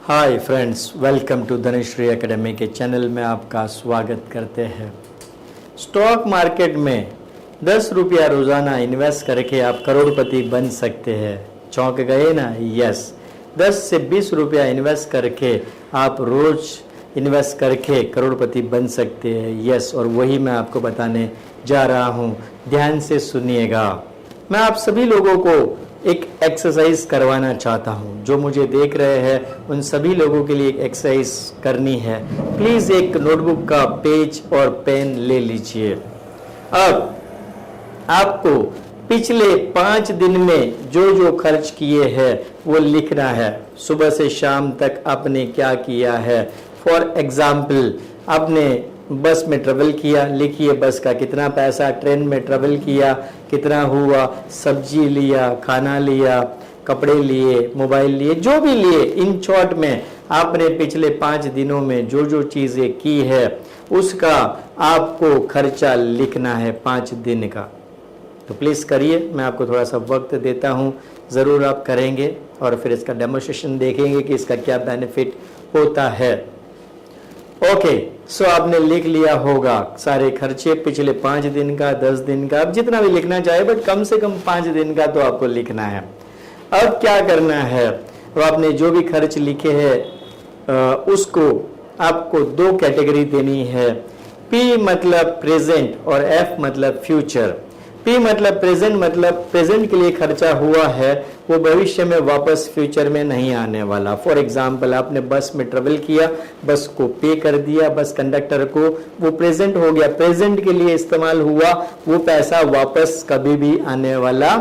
Hi friends, welcome to Dhanashree academy के channel में आपका स्वागत करते हैं। स्टॉक मार्केट में 10 रुपया रोज़ाना इन्वेस्ट करके आप करोड़पति बन सकते हैं। चौंक गए ना? यस, 10 से 20 रुपया इन्वेस्ट करके आप रोज़ इन्वेस्ट करके करोड़पति बन सकते हैं। यस, और वही मैं आपको बताने जा रहा हूँ। ध्यान से सुनिएगा। मैं आप सभी लोगों को एक एक्सरसाइज करवाना चाहता हूं। जो मुझे देख रहे हैं उन सभी लोगों के लिए एक एक्सरसाइज करनी है। प्लीज एक नोटबुक का पेज और पेन ले लीजिए। अब आपको पिछले 5 दिन में जो जो खर्च किए हैं वो लिखना है। सुबह से शाम तक आपने क्या किया है। फॉर एग्जाम्पल, आपने बस में ट्रेवल किया, लिखिए बस का कितना पैसा, ट्रेन में ट्रेवल किया कितना हुआ, सब्जी लिया, खाना लिया, कपड़े लिए, मोबाइल लिए, जो भी लिए। इन शॉर्ट में आपने पिछले 5 दिनों में जो जो चीज़ें की है उसका आपको खर्चा लिखना है 5 दिन का। तो प्लीज़ करिए, मैं आपको थोड़ा सा वक्त देता हूँ, ज़रूर आप करेंगे और फिर इसका डेमोन्स्ट्रेशन देखेंगे कि इसका क्या बेनिफिट होता है। ओके, सो आपने लिख लिया होगा सारे खर्चे पिछले 5 दिन का, 10 दिन का, आप जितना भी लिखना चाहे, बट कम से कम 5 दिन का तो आपको लिखना है। अब क्या करना है, तो आपने जो भी खर्च लिखे हैं उसको आपको 2 कैटेगरी देनी है। पी मतलब प्रेजेंट और एफ मतलब फ्यूचर। पी मतलब प्रेजेंट, मतलब प्रेजेंट के लिए खर्चा हुआ है, वो भविष्य में वापस फ्यूचर में नहीं आने वाला। फॉर एग्जाम्पल, आपने बस में ट्रेवल किया, बस को पे कर दिया बस कंडक्टर को, वो प्रेजेंट हो गया, प्रेजेंट के लिए इस्तेमाल हुआ, वो पैसा वापस कभी भी आने वाला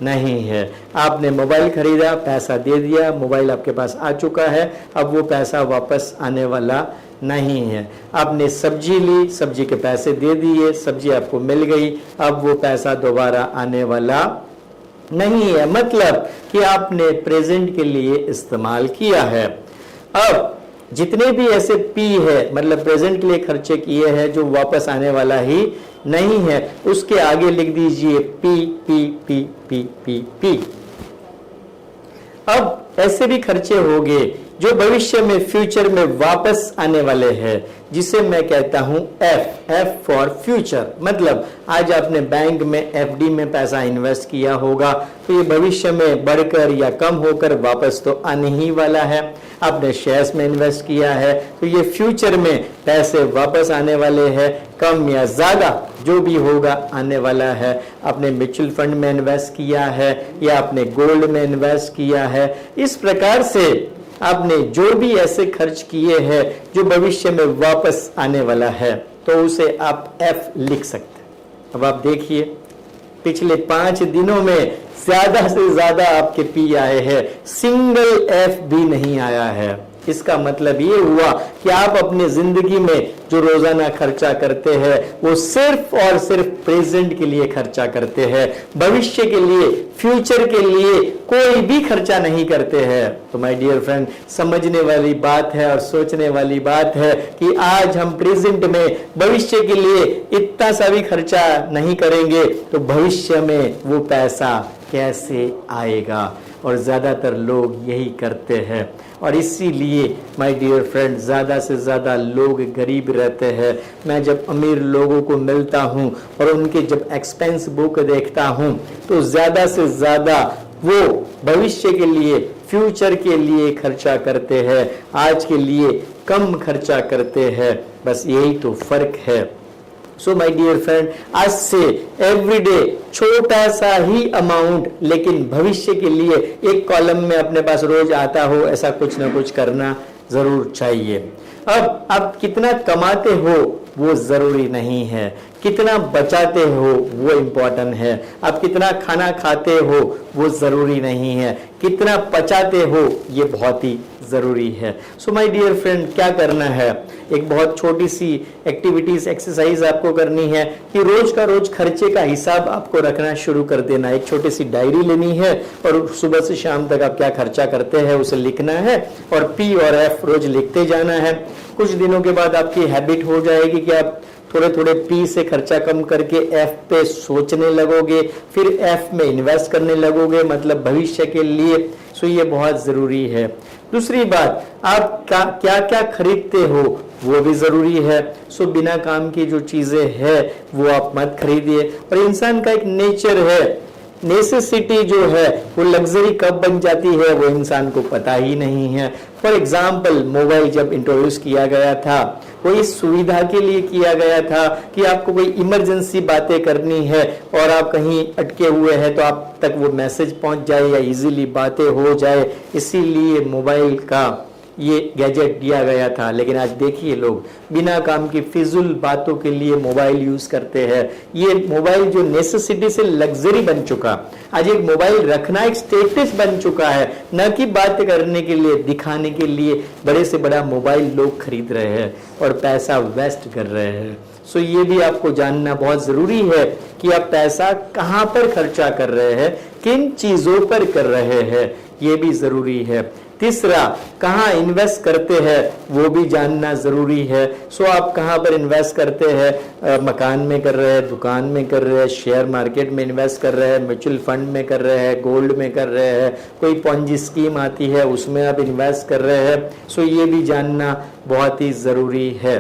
नहीं है। आपने मोबाइल खरीदा, पैसा दे दिया, मोबाइल आपके पास आ चुका है, अब वो पैसा वापस आने वाला नहीं है। आपने सब्जी ली, सब्जी के पैसे दे दिए, सब्जी आपको मिल गई, अब वो पैसा दोबारा आने वाला नहीं है। मतलब कि आपने प्रेजेंट के लिए इस्तेमाल किया है। अब जितने भी ऐसे पी है, मतलब प्रेजेंट के लिए खर्चे किए हैं जो वापस आने वाला ही नहीं है, उसके आगे लिख दीजिए P P P P P P. अब ऐसे भी खर्चे होंगे जो भविष्य में फ्यूचर में वापस आने वाले हैं, जिसे मैं कहता हूं एफ, एफ फॉर फ्यूचर। मतलब आज आपने बैंक में एफडी में पैसा इन्वेस्ट किया होगा, तो ये भविष्य में बढ़कर या कम होकर वापस तो आने ही वाला है। आपने शेयर्स में इन्वेस्ट किया है, तो ये फ्यूचर में पैसे वापस आने वाले हैं, कम या ज्यादा जो भी होगा आने वाला है। आपने म्यूचुअल फंड में इन्वेस्ट किया है या आपने गोल्ड में इन्वेस्ट किया है, इस प्रकार से आपने जो भी ऐसे खर्च किए हैं जो भविष्य में वापस आने वाला है, तो उसे आप एफ लिख सकते हैं। अब आप देखिए, पिछले 5 दिनों में ज्यादा से ज्यादा आपके पी आए हैं, सिंगल एफ भी नहीं आया है। इसका मतलब ये हुआ कि आप अपने जिंदगी में जो रोजाना खर्चा करते हैं वो सिर्फ और सिर्फ प्रेजेंट के लिए खर्चा करते हैं, भविष्य के लिए, फ्यूचर के लिए कोई भी खर्चा नहीं करते हैं। तो माय डियर फ्रेंड, समझने वाली बात है और सोचने वाली बात है कि आज हम प्रेजेंट में भविष्य के लिए इतना सा भी खर्चा नहीं करेंगे तो भविष्य में वो पैसा कैसे आएगा। और ज्यादातर लोग यही करते हैं, और इसीलिए माय डियर फ्रेंड ज्यादा से ज्यादा लोग गरीब रहते हैं। मैं जब अमीर लोगों को मिलता हूं और उनके जब एक्सपेंस बुक देखता हूं, तो ज्यादा से ज्यादा वो भविष्य के लिए, फ्यूचर के लिए खर्चा करते हैं, आज के लिए कम खर्चा करते हैं। बस यही तो फर्क है। सो माय डियर फ्रेंड, आज से एवरीडे छोटा सा ही अमाउंट, लेकिन भविष्य के लिए एक कॉलम में अपने पास रोज आता हो, ऐसा कुछ ना कुछ करना जरूर चाहिए। अब आप कितना कमाते हो वो जरूरी नहीं है, कितना बचाते हो वो इम्पोर्टेंट है। आप कितना खाना खाते हो वो जरूरी नहीं है, कितना पचाते हो ये बहुत ही जरूरी है। सो माय डियर फ्रेंड, क्या करना है, एक बहुत छोटी सी एक्टिविटीज, एक्सरसाइज आपको करनी है कि रोज का रोज खर्चे का हिसाब आपको रखना शुरू कर देना। एक छोटी सी डायरी लेनी है और सुबह से शाम तक आप क्या खर्चा करते हैं उसे लिखना है, और पी और एफ रोज लिखते जाना है। कुछ दिनों के बाद आपकी हैबिट हो जाएगी कि आप थोड़े थोड़े पी से खर्चा कम करके एफ पे सोचने लगोगे, फिर एफ में इन्वेस्ट करने लगोगे, मतलब भविष्य के लिए। सो ये बहुत जरूरी है। दूसरी बात, आप क्या क्या खरीदते हो वो भी जरूरी है। सो बिना काम की जो चीजें हैं वो आप मत खरीदिए। और इंसान का एक नेचर है, नेसेसिटी जो है वो लग्जरी कब बन जाती है वो इंसान को पता ही नहीं है। फॉर एग्जाम्पल, मोबाइल जब इंट्रोड्यूस किया गया था वो इस सुविधा के लिए किया गया था कि आपको कोई इमरजेंसी बातें करनी है और आप कहीं अटके हुए हैं तो आप तक वो मैसेज पहुंच जाए या इजीली बातें हो जाए, इसीलिए मोबाइल का ये गैजेट दिया गया था। लेकिन आज देखिए लोग बिना काम की फिजूल बातों के लिए मोबाइल यूज करते हैं। ये मोबाइल जो नेसेसिटी से लग्जरी बन चुका, आज एक मोबाइल रखना एक स्टेटस बन चुका है, न कि बात करने के लिए, दिखाने के लिए बड़े से बड़ा मोबाइल लोग खरीद रहे हैं और पैसा वेस्ट कर रहे हैं। सो ये भी आपको जानना बहुत जरूरी है कि आप पैसा कहां पर खर्चा कर रहे हैं, किन चीजों पर कर रहे हैं, ये भी जरूरी है। तीसरा, कहाँ इन्वेस्ट करते हैं वो भी जानना जरूरी है। सो आप कहाँ पर इन्वेस्ट करते हैं, मकान में कर रहे हैं, दुकान में कर रहे हैं, शेयर मार्केट में इन्वेस्ट कर रहे हैं, म्यूचुअल फंड में कर रहे हैं, गोल्ड में कर रहे हैं, कोई पॉन्जी स्कीम आती है उसमें आप इन्वेस्ट कर रहे हैं। सो ये भी जानना बहुत ही जरूरी है।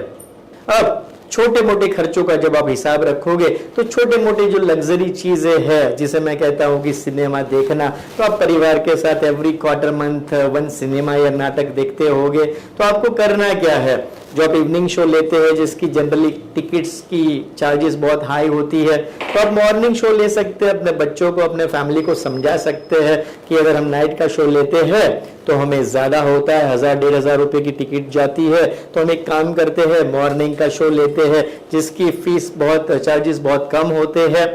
अब छोटे मोटे खर्चों का जब आप हिसाब रखोगे तो छोटे मोटे जो लग्जरी चीजें हैं, जिसे मैं कहता हूं कि सिनेमा देखना, तो आप परिवार के साथ every quarter month one cinema या नाटक देखते होगे। तो आपको करना क्या है, जो आप इवनिंग शो लेते हैं जिसकी जनरली टिकट्स की चार्जेस बहुत हाई होती है, तो आप मॉर्निंग शो ले सकते हैं। अपने बच्चों को, अपने फैमिली को समझा सकते हैं कि अगर हम नाइट का शो लेते हैं तो हमें ज्यादा होता है, 1000-1500 रुपए की टिकट जाती है, तो हम एक काम करते हैं मॉर्निंग का शो लेते हैं जिसकी फीस बहुत, चार्जेस बहुत कम होते हैं।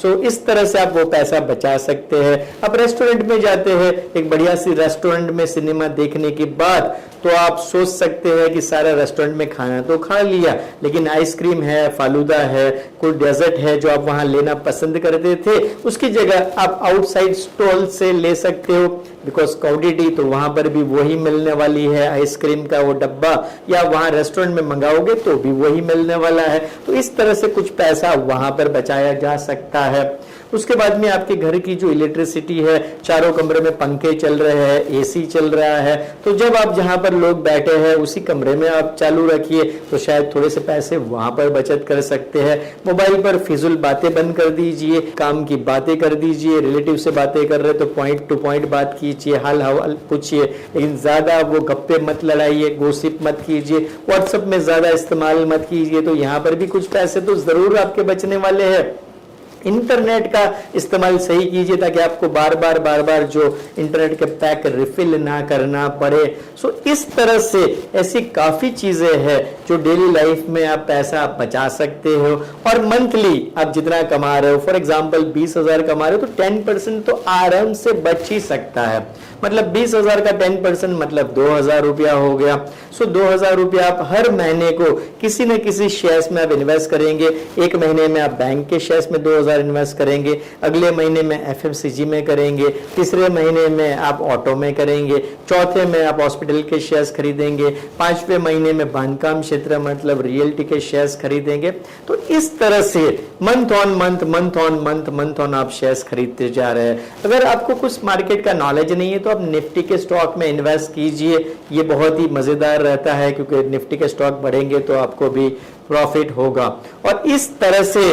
सो इस तरह से आप वो पैसा बचा सकते हैं। आप रेस्टोरेंट में जाते हैं, एक बढ़िया सी रेस्टोरेंट में सिनेमा देखने के बाद तो आप सोच सकते हैं कि सारा रेस्टोरेंट में खाना तो खा लिया, लेकिन आइसक्रीम है, फालूदा है, कोई डेजर्ट है जो आप वहां लेना पसंद करते थे, उसकी जगह आप आउटसाइड स्टॉल से ले सकते हो। बिकॉज क्वांटिटी तो वहां पर भी वही मिलने वाली है, आइसक्रीम का वो डब्बा या वहां रेस्टोरेंट में मंगाओगे तो भी वही मिलने वाला है। तो इस तरह से कुछ पैसा वहां पर बचाया जा सकता है। उसके बाद में आपके घर की जो इलेक्ट्रिसिटी है, चारों कमरे में पंखे चल रहे हैं, एसी चल रहा है, तो जब आप जहां पर लोग बैठे हैं उसी कमरे में आप चालू रखिए तो शायद थोड़े से पैसे वहां पर बचत कर सकते हैं। मोबाइल पर फिजूल बातें बंद कर दीजिए, काम की बातें कर दीजिए। रिलेटिव से बातें कर रहे तो पॉइंट टू पॉइंट बात कीजिए, हाल हवाल पूछिए, लेकिन ज्यादा वो गप्पे मत लड़ाइए, गोसिप मत कीजिए, व्हाट्सएप में ज्यादा इस्तेमाल मत कीजिए। तो यहाँ पर भी कुछ पैसे तो जरूर आपके बचने वाले हैं। इंटरनेट का इस्तेमाल सही कीजिए ताकि आपको बार बार जो इंटरनेट के पैक रिफिल ना करना पड़े। सो इस तरह से ऐसी काफी चीजें हैं जो डेली लाइफ में आप पैसा बचा सकते हो। और मंथली आप जितना कमा रहे हो, फॉर एग्जांपल 20,000 कमा रहे हो तो 10% तो आराम से बच ही सकता है। मतलब 20,000 का 10% मतलब 2,000 रुपया हो गया। सो 2,000 रुपया आप हर महीने को किसी न किसी शेयर्स में आप इन्वेस्ट करेंगे। एक महीने में आप बैंक के शेयर्स में 2,000 इन्वेस्ट करेंगे, अगले महीने में एफएमसीजी में करेंगे, तीसरे महीने में आप ऑटो में करेंगे, चौथे में आप हॉस्पिटल के शेयर्स खरीदेंगे, पांचवें महीने में बांधकाम क्षेत्र मतलब रियल्टी के शेयर्स खरीदेंगे। तो इस तरह से मंथ ऑन आप शेयर्स खरीदते जा रहे हैं। अगर आपको कुछ मार्केट का नॉलेज नहीं है तो आप निफ्टी के स्टॉक में इन्वेस्ट कीजिए, ये बहुत ही मजेदार रहता है क्योंकि निफ्टी के स्टॉक बढ़ेंगे तो आपको भी प्रॉफिट होगा। और इस तरह से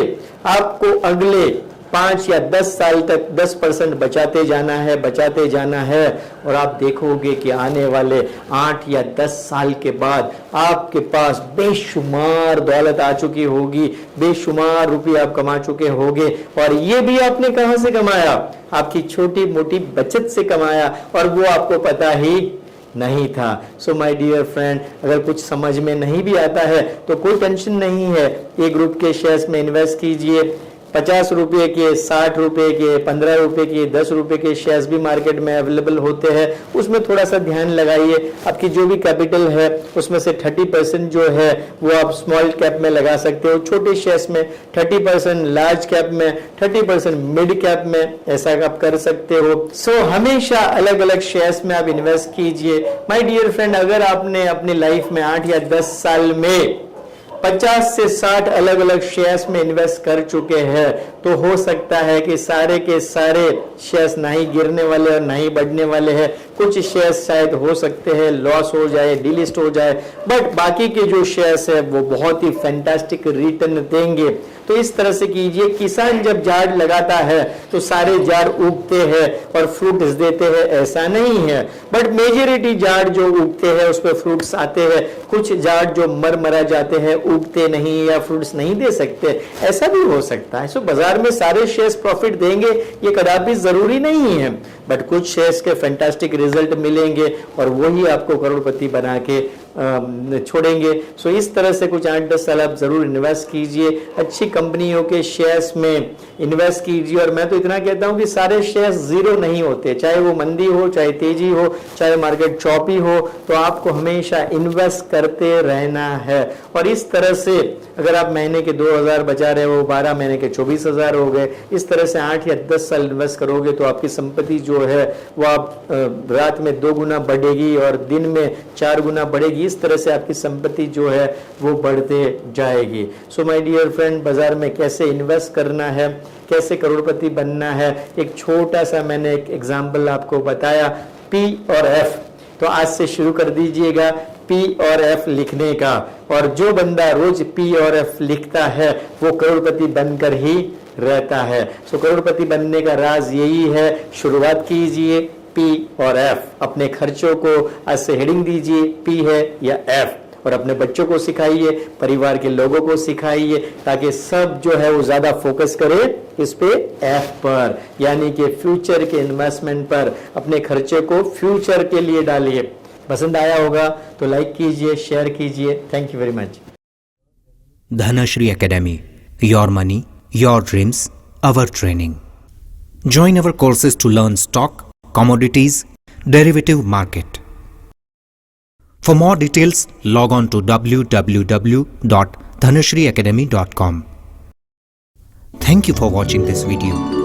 आपको अगले 5 या 10 साल तक 10% बचाते जाना है और आप देखोगे कि आने वाले 8 या 10 साल के बाद आपके पास बेशुमार दौलत आ चुकी होगी, बेशुमार रुपये आप कमा चुके होंगे। और ये भी आपने कहां से कमाया? आपकी छोटी मोटी बचत से कमाया और वो आपको पता ही नहीं था। सो माय डियर फ्रेंड, अगर कुछ समझ में नहीं भी आता है तो कोई टेंशन नहीं है, एक ग्रुप के शेयर्स में इन्वेस्ट कीजिए। 50 रुपए के, 60 रुपए के, 15 रुपए के, 10 रुपए के शेयर्स भी मार्केट में अवेलेबल होते हैं। उसमें थोड़ा सा ध्यान लगाइए, आपकी जो भी कैपिटल है उसमें से 30% जो है वो आप स्मॉल कैप में लगा सकते हो, छोटे शेयर्स में 30%, लार्ज कैप में 30%, मिड कैप में, ऐसा आप कर सकते हो। सो हमेशा अलग अलग शेयर्स में आप इन्वेस्ट कीजिए। माय डियर फ्रेंड, अगर आपने अपनी लाइफ में 8 या 10 साल में 50 से 60 अलग अलग शेयर्स में इन्वेस्ट कर चुके हैं, तो हो सकता है कि सारे के सारे शेयर्स ना ही गिरने वाले और ना ही बढ़ने वाले हैं। कुछ शेयर्स शायद हो सकते हैं लॉस हो जाए, डीलिस्ट हो जाए, बट बाकी के जो शेयर्स है वो बहुत ही फैंटास्टिक रिटर्न देंगे। तो इस तरह से कीजिए। किसान जब झाड़ लगाता है तो सारे झाड़ उगते हैं और फ्रूट्स देते हैं, ऐसा नहीं है, बट मेजॉरिटी झाड़ जो उगते हैं उस पर फ्रूट्स आते हैं। कुछ झाड़ जो मरा जाते हैं, उगते नहीं या फ्रूट्स नहीं दे सकते, ऐसा भी हो सकता है। सो बाजार में सारे शेयर्स प्रॉफिट देंगे ये कदापि जरूरी नहीं है, बट कुछ शेयर्स के फैंटास्टिक रिजल्ट मिलेंगे और वही आपको करोड़पति बना के छोड़ेंगे। सो इस तरह से कुछ 8-10 साल आप जरूर इन्वेस्ट कीजिए, अच्छी कंपनियों के शेयर्स में इन्वेस्ट कीजिए। और मैं तो इतना कहता हूं कि सारे शेयर्स जीरो नहीं होते, चाहे वो मंदी हो, चाहे तेजी हो, चाहे मार्केट चौपी हो, तो आपको हमेशा इन्वेस्ट करते रहना है। और इस तरह से अगर आप महीने के 2000 बचा रहे हो, 12 महीने के 24,000 हो गए, इस तरह से 8 या 10 साल इन्वेस्ट करोगे तो आपकी संपत्ति जो है वो आप रात में 2 गुना बढ़ेगी और दिन में 4 गुना बढ़ेगी। इस तरह से आपकी संपत्ति जो है वो बढ़ते जाएगी। सो माय डियर फ्रेंड, बाजार में कैसे इन्वेस्ट करना है, कैसे करोड़पति बनना है, एक छोटा सा मैंने एक एग्जांपल आपको बताया, पी और एफ। तो आज से शुरू कर दीजिएगा पी और एफ लिखने का, और जो बंदा रोज पी और एफ लिखता है वो करोड़पति बनकर ही रहता है। सो करोड़पति बनने का राज यही है, शुरुआत कीजिए पी और एफ। अपने खर्चों को आज से हेडिंग दीजिए पी है या एफ, और अपने बच्चों को सिखाइए, परिवार के लोगों को सिखाइए, ताकि सब जो है वो ज्यादा फोकस करे इस पे एफ पर, यानी कि फ्यूचर के इन्वेस्टमेंट पर। अपने खर्चे को फ्यूचर के लिए डालिए। पसंद आया होगा तो लाइक कीजिए, शेयर कीजिए। Thank you very much. Dhanashri Academy, your money, your dreams, our training. Join our courses to learn stock, commodities, derivative market. For more details, log on to www.dhanashriacademy.com. Thank you for watching this video.